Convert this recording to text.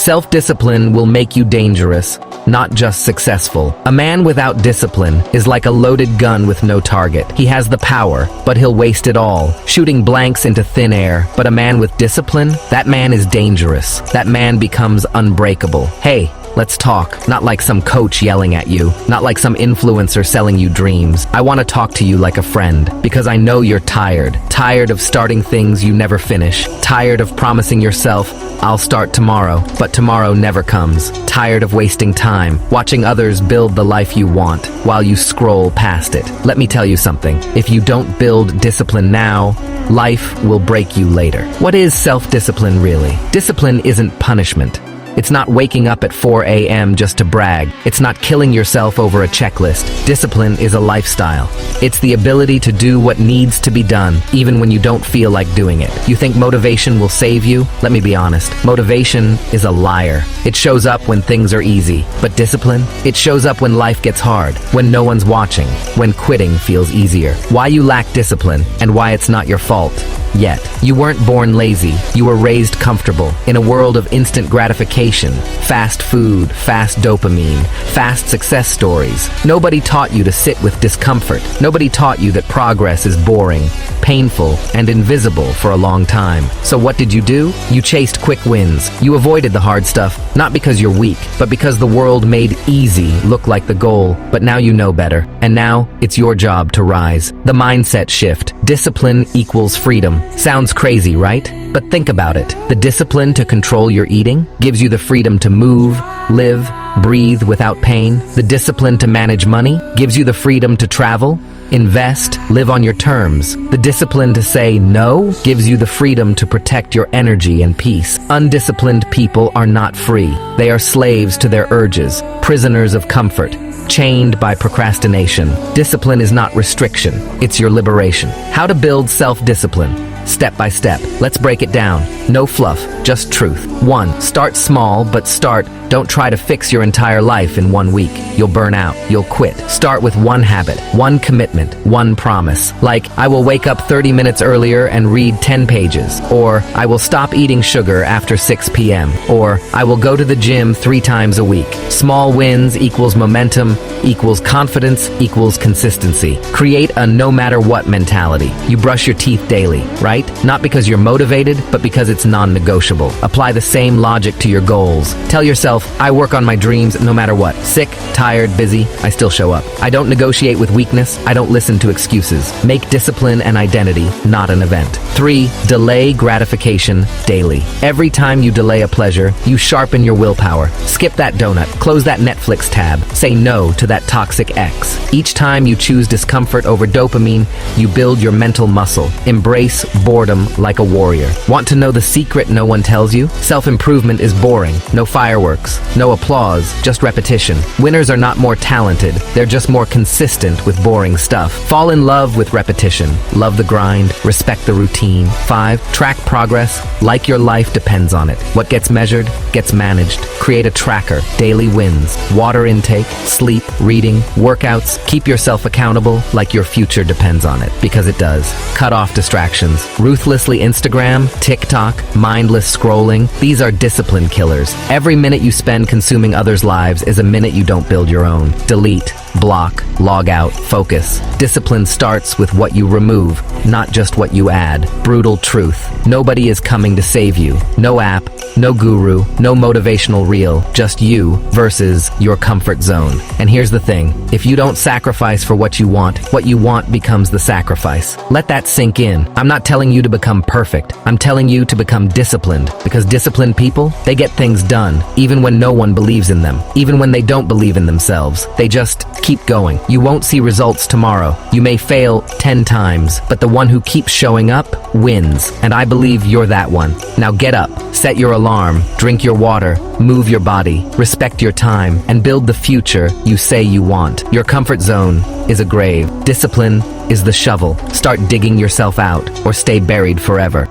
Self-discipline will make you dangerous, not just successful. A man without discipline is like a loaded gun with no target. He has the power, but he'll waste it all, shooting blanks into thin air. But a man with discipline, that man is dangerous. That man becomes unbreakable. Hey, let's talk, not like some coach yelling at you, not like some influencer selling you dreams. I want to talk to you like a friend, because I know you're tired. Tired of starting things you never finish. Tired of promising yourself, I'll start tomorrow, but tomorrow never comes. Tired of wasting time, watching others build the life you want, while you scroll past it. Let me tell you something. If you don't build discipline now, life will break you later. What is self-discipline really? Discipline isn't punishment. It's not waking up at 4 a.m. just to brag. It's not killing yourself over a checklist. Discipline is a lifestyle. It's the ability to do what needs to be done, even when you don't feel like doing it. You think motivation will save you? Let me be honest. Motivation is a liar. It shows up when things are easy. But discipline? It shows up when life gets hard, when no one's watching, when quitting feels easier. Why you lack discipline, and why it's not your fault. Yet, you weren't born lazy, you were raised comfortable. In a world of instant gratification, fast food, fast dopamine, fast success stories. Nobody taught you to sit with discomfort. Nobody taught you that progress is boring, painful, and invisible for a long time. So what did you do? You chased quick wins. You avoided the hard stuff, not because you're weak, but because the world made easy look like the goal. But now you know better. And now, it's your job to rise. The mindset shift. Discipline equals freedom. Sounds crazy, right? But think about it. The discipline to control your eating gives you the freedom to move, live, breathe without pain. The discipline to manage money gives you the freedom to travel, invest, live on your terms. The discipline to say no gives you the freedom to protect your energy and peace. Undisciplined people are not free. They are slaves to their urges, prisoners of comfort, chained by procrastination. Discipline is not restriction, it's your liberation. How to build self-discipline. Step by step. Let's break it down. No fluff, just truth. 1. Start small, but start. Don't try to fix your entire life in 1 week. You'll burn out. You'll quit. Start with one habit, one commitment, one promise. Like, I will wake up 30 minutes earlier and read 10 pages. Or, I will stop eating sugar after 6 p.m. Or, I will go to the gym 3 times a week. Small wins equals momentum, equals confidence, equals consistency. Create a no matter what mentality. You brush your teeth daily, right? Not because you're motivated, but because it's non-negotiable. Apply the same logic to your goals. Tell yourself, I work on my dreams no matter what. Sick, tired, busy, I still show up. I don't negotiate with weakness. I don't listen to excuses. Make discipline an identity, not an event. 3. Delay gratification daily. Every time you delay a pleasure, you sharpen your willpower. Skip that donut. Close that Netflix tab. Say no to that toxic ex. Each time you choose discomfort over dopamine, you build your mental muscle. Embrace boredom like a warrior. Want to know the secret no one tells you? Self-improvement is boring. No fireworks, no applause, just repetition. Winners are not more talented, they're just more consistent with boring stuff. Fall in love with repetition. Love the grind, respect the routine. 5. Track progress like your life depends on it. What gets measured, gets managed. Create a tracker, daily wins, water intake, sleep, reading, workouts. Keep yourself accountable like your future depends on it, because it does. Cut off distractions. Ruthlessly Instagram, TikTok, mindless scrolling. These are discipline killers. Every minute you spend consuming others' lives is a minute you don't build your own. Delete, block, log out, focus. Discipline starts with what you remove, not just what you add. Brutal truth. Nobody is coming to save you. No app, no guru, no motivational reel. Just you versus your comfort zone. And here's the thing. If you don't sacrifice for what you want becomes the sacrifice. Let that sink in. I'm not telling you to become perfect. I'm telling you to become disciplined. Because disciplined people, they get things done, even when no one believes in them. Even when they don't believe in themselves. They just keep going. You won't see results tomorrow. You may fail 10 times, but the one who keeps showing up wins. And I believe you're that one. Now get up, set your alarm, drink your water, move your body, respect your time, and build the future you say you want. Your comfort zone is a grave. Discipline is the shovel. Start digging yourself out, or stay buried forever.